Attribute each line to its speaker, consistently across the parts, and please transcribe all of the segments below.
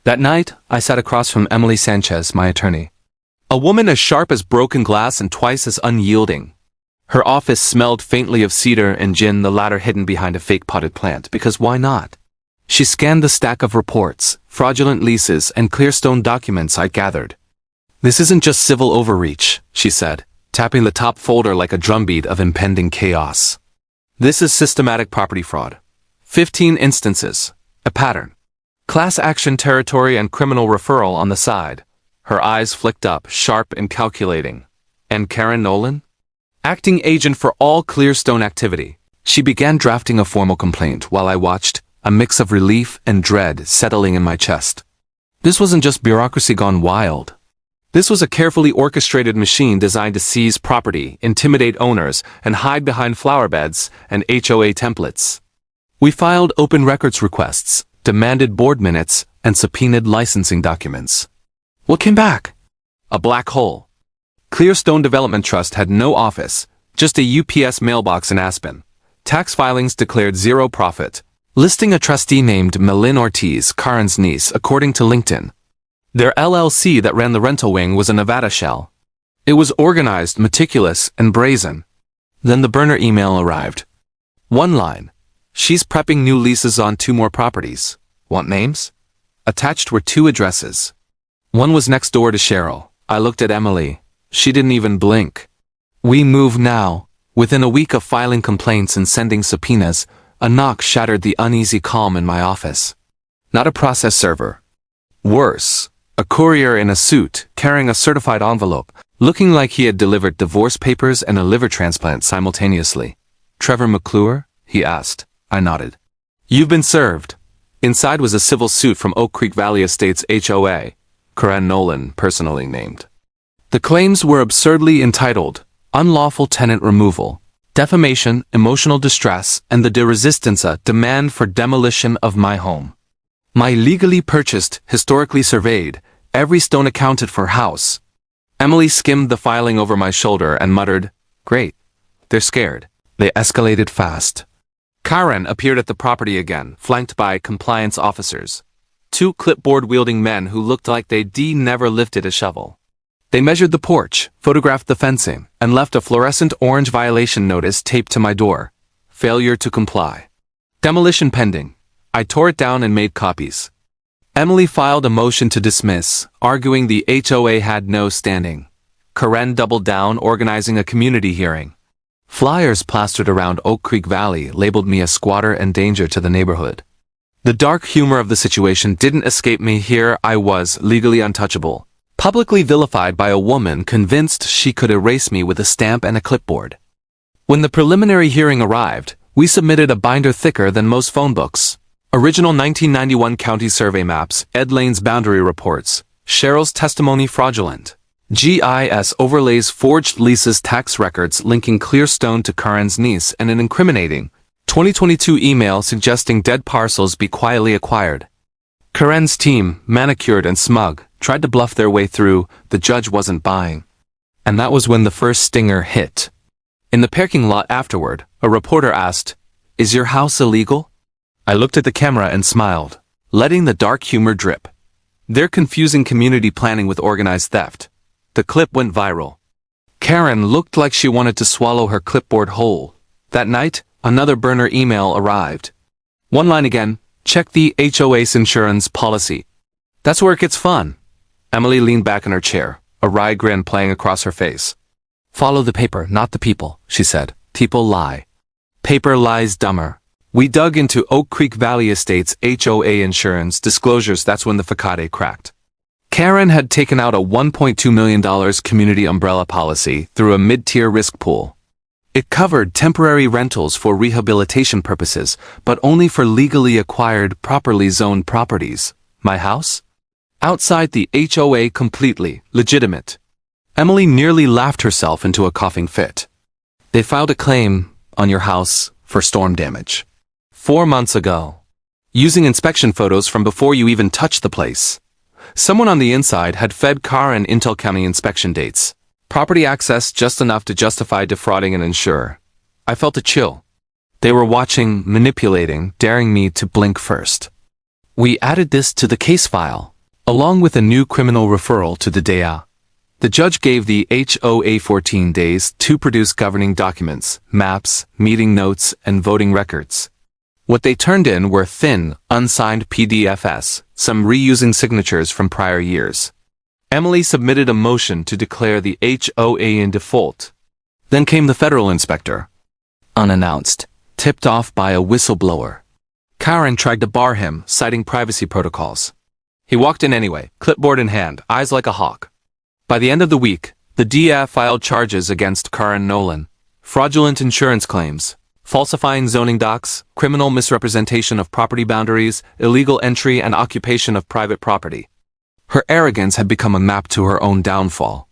Speaker 1: That night, I sat across from Emily Sanchez, my attorney. A woman as sharp as broken glass and twice as unyielding. Her office smelled faintly of cedar and gin, the latter hidden behind a fake potted plant, because why not? She scanned the stack of reports, fraudulent leases, and Clearstone documents I'd gathered. This isn't just civil overreach, she said, tapping the top folder like a drumbeat of impending chaos. This is systematic property fraud. 15 instances. A pattern. Class action territory and criminal referral on the side. Her eyes flicked up, sharp and calculating. And Karen Nolan? Acting agent for all Clearstone activity. She began drafting a formal complaint while I watched, a mix of relief and dread settling in my chest. This wasn't just bureaucracy gone wild. This was a carefully orchestrated machine designed to seize property, intimidate owners, and hide behind flower beds and HOA templates. We filed open records requests, demanded board minutes, and subpoenaed licensing documents. What came back? A black hole. Clearstone Development Trust had no office, just a UPS mailbox in Aspen. Tax filings declared zero profit, listing a trustee named Melin Ortiz, Karen's niece, according to LinkedIn. Their LLC that ran the rental wing was a Nevada shell. It was organized, meticulous, and brazen. Then the burner email arrived. One line. She's prepping new leases on 2 more properties. Want names? Attached were 2 addresses. One was next door to Cheryl. I looked at Emily. She didn't even blink. We move now. Within a week of filing complaints and sending subpoenas, a knock shattered the uneasy calm in my office. Not a process server. Worse, a courier in a suit, carrying a certified envelope, looking like he had delivered divorce papers and a liver transplant simultaneously. Trevor McClure? He asked. I nodded. You've been served. Inside was a civil suit from Oak Creek Valley Estates HOA, Karen Nolan personally named. The claims were absurdly entitled, unlawful tenant removal, defamation, emotional distress, and the de resistenza demand for demolition of my home. My legally purchased, historically surveyed, every stone accounted for house. Emily skimmed the filing over my shoulder and muttered, Great. They're scared. They escalated fast. Karen appeared at the property again, flanked by compliance officers. 2 clipboard-wielding men who looked like they'd never lifted a shovel. They measured the porch, photographed the fencing, and left a fluorescent orange violation notice taped to my door. Failure to comply. Demolition pending. I tore it down and made copies. Emily filed a motion to dismiss, arguing the HOA had no standing. Karen doubled down, organizing a community hearing. Flyers plastered around Oak Creek Valley labeled me a squatter and danger to the neighborhood. The dark humor of the situation didn't escape me. Here I was, legally untouchable. Publicly vilified by a woman convinced she could erase me with a stamp and a clipboard. When the preliminary hearing arrived, we submitted a binder thicker than most phone books. Original 1991 county survey maps, Ed Lane's boundary reports, Cheryl's testimony fraudulent, GIS overlays, forged leases, tax records linking Clearstone to Karen's niece, and an incriminating 2022 email suggesting dead parcels be quietly acquired. Karen's team, manicured and smug, tried to bluff their way through. The judge wasn't buying. And that was when the first stinger hit. In the parking lot afterward, a reporter asked, Is your house illegal? I looked at the camera and smiled, letting the dark humor drip. They're confusing community planning with organized theft. The clip went viral. Karen looked like she wanted to swallow her clipboard whole. That night, another burner email arrived. One line again. Check the HOA's insurance policy. That's where it gets fun. Emily leaned back in her chair, a wry grin playing across her face. Follow the paper, not the people, she said. People lie. Paper lies dumber. We dug into Oak Creek Valley Estates HOA insurance disclosures. That's when the facade cracked. Karen had taken out a $1.2 million community umbrella policy through a mid-tier risk pool. It covered temporary rentals for rehabilitation purposes, but only for legally acquired, properly zoned properties. My house? Outside the HOA, completely legitimate. Emily nearly laughed herself into a coughing fit. They filed a claim on your house for storm damage. 4 months ago. Using inspection photos from before you even touched the place. Someone on the inside had fed Karen Intel County inspection dates. Property access just enough to justify defrauding an insurer. I felt a chill. They were watching, manipulating, daring me to blink first. We added this to the case file, along with a new criminal referral to the DEA. The judge gave the HOA 14 days to produce governing documents, maps, meeting notes, and voting records. What they turned in were thin, unsigned PDFs, some reusing signatures from prior years. Emily submitted a motion to declare the HOA in default. Then came the federal inspector. Unannounced, tipped off by a whistleblower. Karen tried to bar him, citing privacy protocols. He walked in anyway, clipboard in hand, eyes like a hawk. By the end of the week, the DEA filed charges against Karen Nolan. Fraudulent insurance claims, falsifying zoning docs, criminal misrepresentation of property boundaries, illegal entry and occupation of private property. Her arrogance had become a map to her own downfall.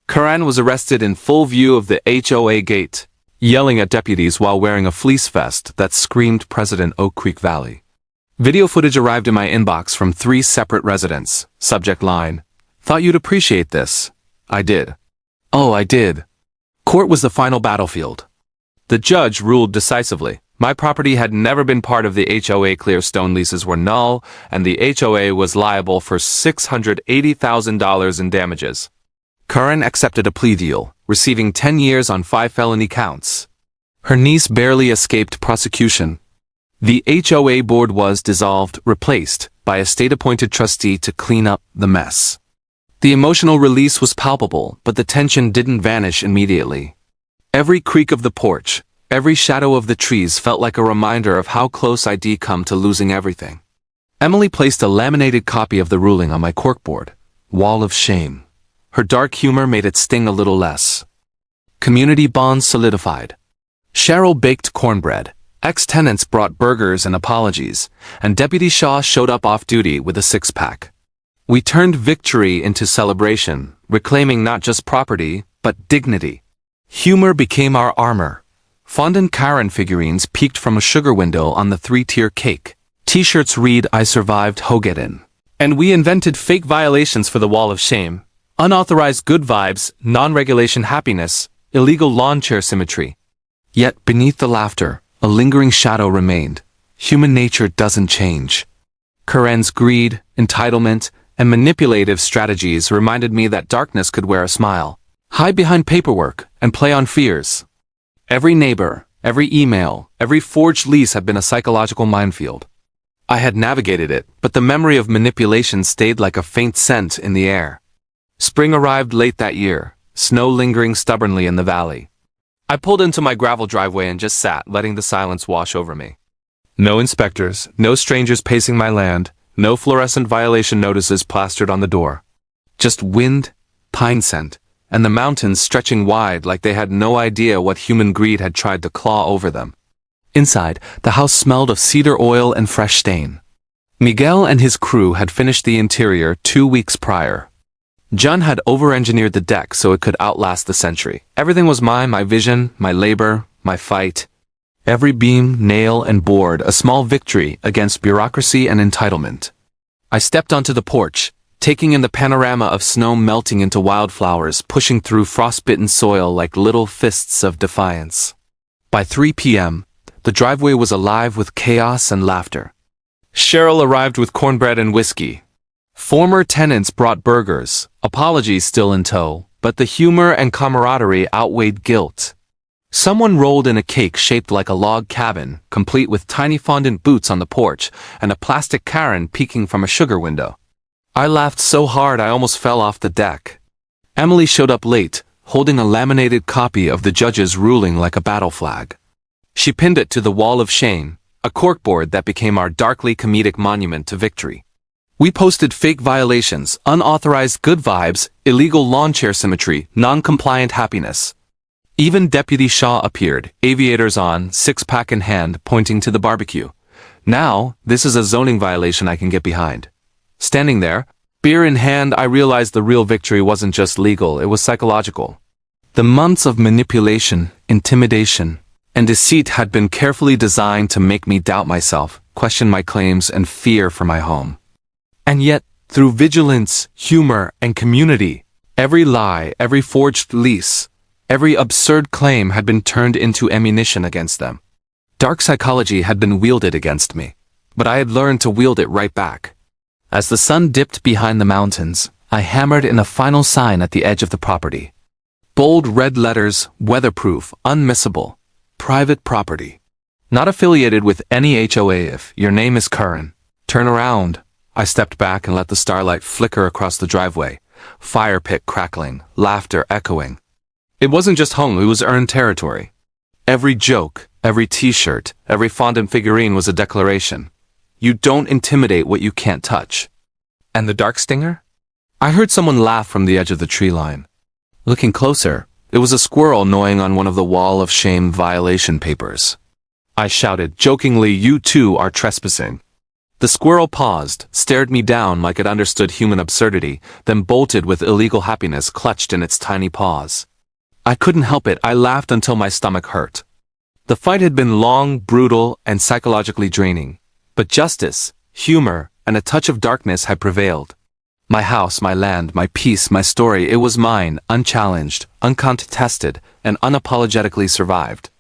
Speaker 1: Karen was arrested in full view of the HOA gate, yelling at deputies while wearing a fleece vest that screamed President Oak Creek Valley. Video footage arrived in my inbox from 3 separate residents. Subject line: "Thought you'd appreciate this." I did. Oh, I did. Court was the final battlefield. The judge ruled decisively. My property had never been part of the HOA. Clearstone leases were null, and the HOA was liable for $680,000 in damages. Karen accepted a plea deal, receiving 10 years on 5 felony counts. Her niece barely escaped prosecution. The HOA board was dissolved, replaced by a state-appointed trustee to clean up the mess. The emotional release was palpable, but the tension didn't vanish immediately. Every creak of the porch, every shadow of the trees felt like a reminder of how close I'd come to losing everything. Emily placed a laminated copy of the ruling on my corkboard. Wall of shame. Her dark humor made it sting a little less. Community bonds solidified. Cheryl baked cornbread. Ex-tenants brought burgers and apologies, and Deputy Shaw showed up off-duty with a 6-pack. We turned victory into celebration, reclaiming not just property, but dignity. Humor became our armor. Fondant Karen figurines peeked from a sugar window on the 3-tier cake. T-shirts read, "I survived Hogetten." And we invented fake violations for the wall of shame. Unauthorized good vibes, non-regulation happiness, illegal lawn chair symmetry. Yet beneath the laughter, a lingering shadow remained. Human nature doesn't change. Karen's greed, entitlement, and manipulative strategies reminded me that darkness could wear a smile, hide behind paperwork, and play on fears. Every neighbor, every email, every forged lease had been a psychological minefield. I had navigated it, but the memory of manipulation stayed like a faint scent in the air. Spring arrived late that year, snow lingering stubbornly in the valley. I pulled into my gravel driveway and just sat, letting the silence wash over me. No inspectors, no strangers pacing my land, no fluorescent violation notices plastered on the door. Just wind, pine scent, and the mountains stretching wide like they had no idea what human greed had tried to claw over them. Inside, the house smelled of cedar oil and fresh stain. Miguel and his crew had finished the interior 2 weeks prior. John had over-engineered the deck so it could outlast the century. Everything was mine, my vision, my labor, my fight. Every beam, nail, and board a small victory against bureaucracy and entitlement. I stepped onto the porch, taking in the panorama of snow melting into wildflowers, pushing through frostbitten soil like little fists of defiance. By 3 p.m., the driveway was alive with chaos and laughter. Cheryl arrived with cornbread and whiskey. Former tenants brought burgers, apologies still in tow, but the humor and camaraderie outweighed guilt. Someone rolled in a cake shaped like a log cabin, complete with tiny fondant boots on the porch and a plastic Karen peeking from a sugar window. I laughed so hard I almost fell off the deck. Emily showed up late, holding a laminated copy of the judge's ruling like a battle flag. She pinned it to the wall of shame, a corkboard that became our darkly comedic monument to victory. We posted fake violations, unauthorized good vibes, illegal lawn chair symmetry, non-compliant happiness. Even Deputy Shaw appeared, aviators on, 6-pack in hand, pointing to the barbecue. Now, this is a zoning violation I can get behind. Standing there, beer in hand, I realized the real victory wasn't just legal, it was psychological. The months of manipulation, intimidation, and deceit had been carefully designed to make me doubt myself, question my claims, and fear for my home. And yet, through vigilance, humor, and community, every lie, every forged lease, every absurd claim had been turned into ammunition against them. Dark psychology had been wielded against me, but I had learned to wield it right back. As the sun dipped behind the mountains, I hammered in a final sign at the edge of the property. Bold red letters, weatherproof, unmissable. Private property. Not affiliated with any HOA if your name is Curran. Turn around. I stepped back and let the starlight flicker across the driveway. Fire pit crackling, laughter echoing. It wasn't just home, it was earned territory. Every joke, every t-shirt, every fondant figurine was a declaration. You don't intimidate what you can't touch. And the dark stinger? I heard someone laugh from the edge of the tree line. Looking closer, it was a squirrel gnawing on one of the wall of shame violation papers. I shouted, jokingly, "You too are trespassing." The squirrel paused, stared me down like it understood human absurdity, then bolted with illegal happiness clutched in its tiny paws. I couldn't help it, I laughed until my stomach hurt. The fight had been long, brutal, and psychologically draining. But justice, humor, and a touch of darkness had prevailed. My house, my land, my peace, my story, it was mine, unchallenged, uncontested, and unapologetically survived.